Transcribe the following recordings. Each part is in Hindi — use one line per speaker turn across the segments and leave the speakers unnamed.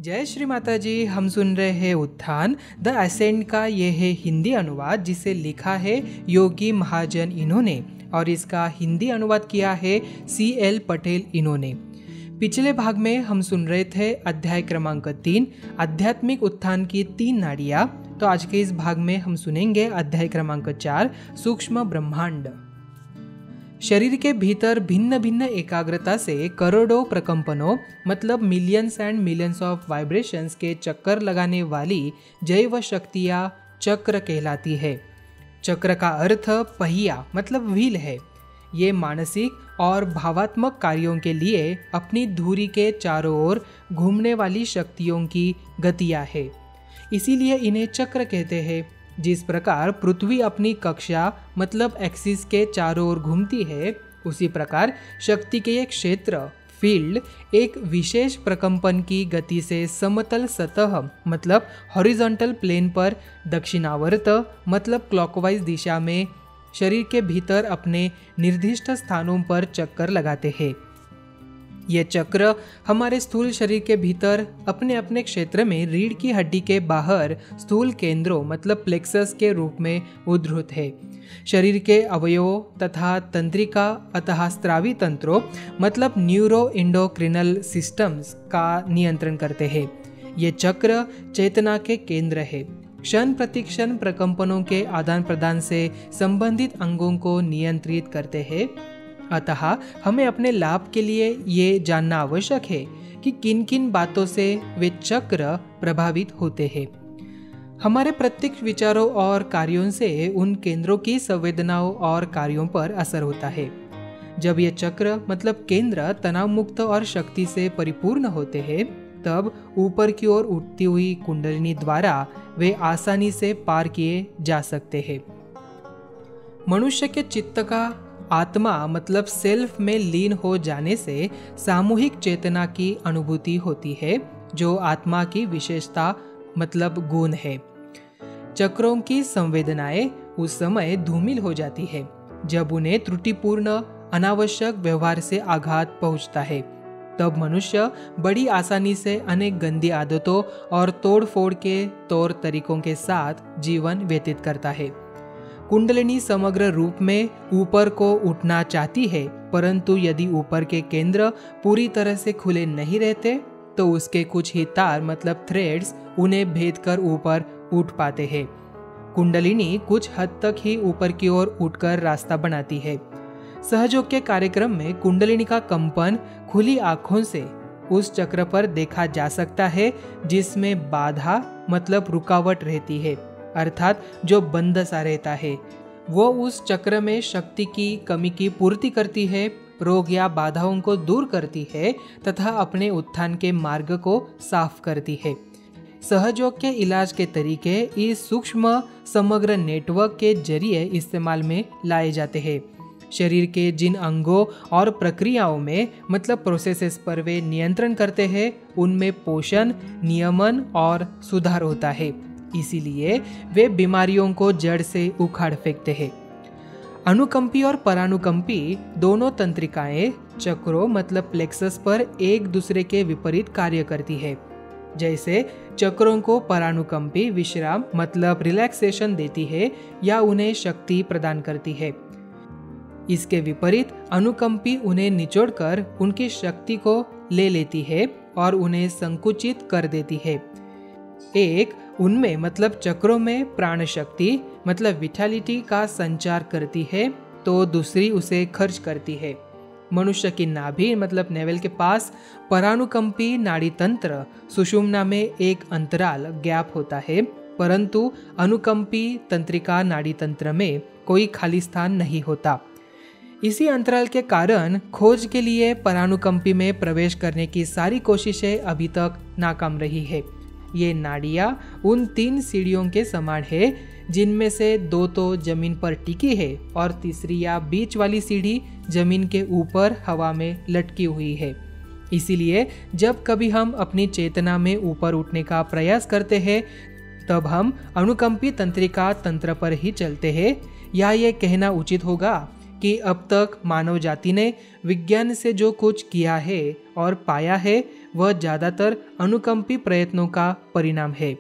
जय श्री माता जी। हम सुन रहे हैं उत्थान द असेंट का ये है हिंदी अनुवाद, जिसे लिखा है योगी महाजन इन्होंने और इसका हिंदी अनुवाद किया है CL पटेल इन्होंने। पिछले भाग में हम सुन रहे थे अध्याय क्रमांक 3 आध्यात्मिक उत्थान की 3 नाड़ियाँ। तो आज के इस भाग में हम सुनेंगे अध्याय क्रमांक 4 सूक्ष्म ब्रह्मांड। शरीर के भीतर भिन्न भिन्न एकाग्रता से करोड़ों प्रकंपनों मतलब millions and millions of vibrations के चक्कर लगाने वाली जैव शक्तियाँ चक्र कहलाती है। चक्र का अर्थ पहिया मतलब व्हील है। ये मानसिक और भावात्मक कार्यों के लिए अपनी धुरी के चारों ओर घूमने वाली शक्तियों की गतियाँ है, इसीलिए इन्हें चक्र कहते हैं। जिस प्रकार पृथ्वी अपनी कक्षा मतलब एक्सिस के चारों ओर घूमती है, उसी प्रकार शक्ति के एक क्षेत्र फील्ड एक विशेष प्रकंपन की गति से समतल सतह मतलब हॉरिजॉन्टल प्लेन पर दक्षिणावर्त मतलब क्लॉकवाइज दिशा में शरीर के भीतर अपने निर्दिष्ट स्थानों पर चक्कर लगाते हैं। ये चक्र हमारे स्थूल शरीर के भीतर अपने अपने क्षेत्र में रीढ़ की हड्डी के बाहर स्थूल केंद्रों मतलब प्लेक्सस के रूप में उद्धृत है। शरीर के अवयवों तथा तंत्रिका अतः स्रावी तंत्रों मतलब न्यूरो इंडोक्रिनल सिस्टम्स का नियंत्रण करते हैं। ये चक्र चेतना के केंद्र है। क्षण प्रतिक्षण प्रकंपनों के आदान प्रदान से संबंधित अंगों को नियंत्रित करते हैं। अतः हमें अपने लाभ के लिए ये जानना आवश्यक है कि किन किन बातों से वे चक्र प्रभावित होते हैं। हमारे प्रत्यक्ष विचारों और कार्यों से उन केंद्रों की संवेदनाओं और कार्यों पर असर होता है। जब ये चक्र मतलब केंद्र तनाव मुक्त और शक्ति से परिपूर्ण होते हैं, तब ऊपर की ओर उठती हुई कुंडलिनी द्वारा वे आसानी से पार किए जा सकते हैं। मनुष्य के चित्त का आत्मा मतलब सेल्फ में लीन हो जाने से सामूहिक चेतना की अनुभूति होती है, जो आत्मा की विशेषता मतलब गुण है। चक्रों की संवेदनाएं उस समय धूमिल हो जाती है जब उन्हें त्रुटिपूर्ण अनावश्यक व्यवहार से आघात पहुंचता है। तब मनुष्य बड़ी आसानी से अनेक गंदी आदतों और तोड़फोड़ के तौर तरीकों के साथ जीवन व्यतीत करता है। कुंडलिनी समग्र रूप में ऊपर को उठना चाहती है, परंतु यदि ऊपर के केंद्र पूरी तरह से खुले नहीं रहते तो उसके कुछ ही तार मतलब थ्रेड्स उन्हें भेद कर ऊपर उठ पाते हैं। कुंडलिनी कुछ हद तक ही ऊपर की ओर उठकर रास्ता बनाती है। सहयोग के कार्यक्रम में कुंडलिनी का कंपन खुली आंखों से उस चक्र पर देखा जा सकता है जिसमें बाधा मतलब रुकावट रहती है, अर्थात जो बंद सा रहता है। वो उस चक्र में शक्ति की कमी की पूर्ति करती है, रोग या बाधाओं को दूर करती है तथा अपने उत्थान के मार्ग को साफ करती है। सहयोग के इलाज के तरीके इस सूक्ष्म समग्र नेटवर्क के जरिए इस्तेमाल में लाए जाते हैं। शरीर के जिन अंगों और प्रक्रियाओं में मतलब प्रोसेसेस पर वे नियंत्रण करते हैं, उनमें पोषण, नियमन और सुधार होता है। इसीलिए वे बीमारियों को जड़ से उखाड़ फेंकते हैं। अनुकंपी और परानुकंपी दोनों तंत्रिकाएं चक्रों मतलब प्लेक्सस पर एक दूसरे के विपरीत कार्य करती है। जैसे चक्रों को परानुकंपी विश्राम मतलब रिलैक्सेशन देती है या उन्हें शक्ति प्रदान करती है। इसके विपरीत अनुकंपी उन्हें निचोड़कर उनकी शक्ति को ले लेती है और उन्हें संकुचित कर देती है। एक उनमें मतलब चक्रों में प्राण शक्ति मतलब विटालिटी का संचार करती है, तो दूसरी उसे खर्च करती है। मनुष्य की नाभि मतलब नेवल के पास परानुकंपी नाड़ी तंत्र सुषुम्ना में एक अंतराल गैप होता है, परंतु अनुकंपी तंत्रिका नाड़ी तंत्र में कोई खाली स्थान नहीं होता। इसी अंतराल के कारण खोज के लिए परानुकंपी में प्रवेश करने की सारी कोशिशें अभी तक नाकाम रही है। ये नाड़ियाँ उन 3 सीढ़ियों के समान है, जिनमें से 2 तो जमीन पर टिकी है और तीसरी या बीच वाली सीढ़ी जमीन के ऊपर हवा में लटकी हुई है। इसीलिए जब कभी हम अपनी चेतना में ऊपर उठने का प्रयास करते हैं, तब हम अनुकंपी तंत्रिका तंत्र पर ही चलते हैं। या ये कहना उचित होगा कि अब तक मानव जाति ने विज्ञान से जो कुछ किया है और पाया है, वह ज़्यादातर अनुकंपी प्रयत्नों का परिणाम है,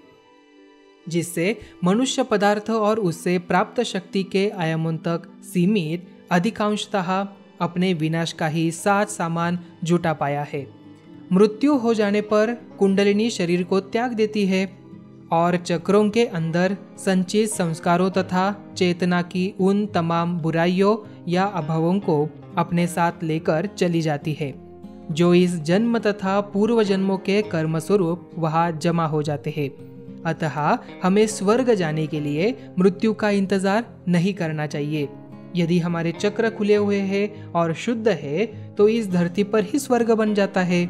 जिससे मनुष्य पदार्थ और उससे प्राप्त शक्ति के आयामों तक सीमित अधिकांशतः अपने विनाश का ही साथ सामान जुटा पाया है। मृत्यु हो जाने पर कुंडलिनी शरीर को त्याग देती है और चक्रों के अंदर संचित संस्कारों तथा चेतना की उन तमाम बुराइयों या अभावों को अपने साथ लेकर चली जाती है, जो इस जन्म तथा पूर्व जन्मों के कर्म स्वरूप वहाँ जमा हो जाते हैं। अतः हमें स्वर्ग जाने के लिए मृत्यु का इंतजार नहीं करना चाहिए। यदि हमारे चक्र खुले हुए हैं और शुद्ध है तो इस धरती पर ही स्वर्ग बन जाता है।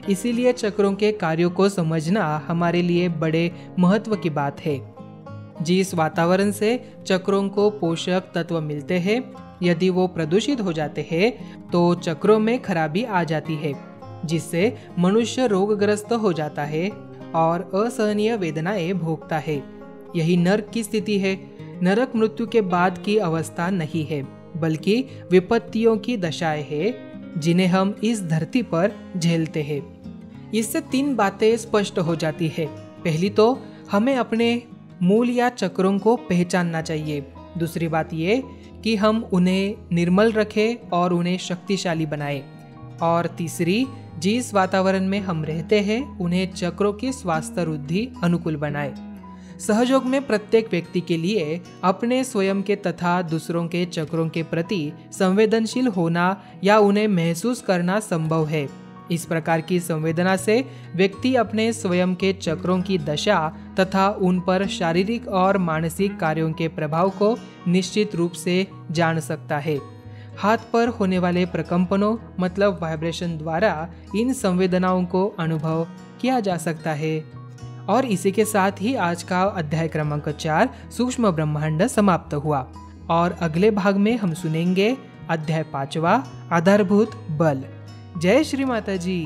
इसीलिए चक्रों के कार्यों को समझना हमारे लिए बड़े महत्व की बात है। जिस वातावरण से चक्रों को पोषक तत्व मिलते हैं, यदि वो प्रदूषित हो जाते हैं तो चक्रों में खराबी आ जाती है, जिससे मनुष्य रोगग्रस्त हो जाता है और असहनीय वेदनाएं भोगता है। यही नरक की स्थिति है। नरक मृत्यु के बाद की अवस्था नहीं है, बल्कि विपत्तियों की दशाएं हैं जिन्हें हम इस धरती पर झेलते हैं। इससे 3 बातें स्पष्ट हो जाती है। पहली तो हमें अपने मूल या चक्रों को पहचानना चाहिए। दूसरी बात ये कि हम उन्हें निर्मल रखें और उन्हें शक्तिशाली बनाएं। और तीसरी, जिस वातावरण में हम रहते हैं उन्हें चक्रों की स्वास्थ्य वृद्धि अनुकूल बनाएं। सहयोग में प्रत्येक व्यक्ति के लिए अपने स्वयं के तथा दूसरों के चक्रों के प्रति संवेदनशील होना या उन्हें महसूस करना संभव है। इस प्रकार की संवेदना से व्यक्ति अपने स्वयं के चक्रों की दशा तथा उन पर शारीरिक और मानसिक कार्यों के प्रभाव को निश्चित रूप से जान सकता है। हाथ पर होने वाले प्रकंपनों मतलब वाइब्रेशन द्वारा इन संवेदनाओं को अनुभव किया जा सकता है। और इसी के साथ ही आज का अध्याय क्रमांक 4 सूक्ष्म ब्रह्मांड समाप्त हुआ। और अगले भाग में हम सुनेंगे अध्याय 5वां आधारभूत बल। जय श्री माता जी।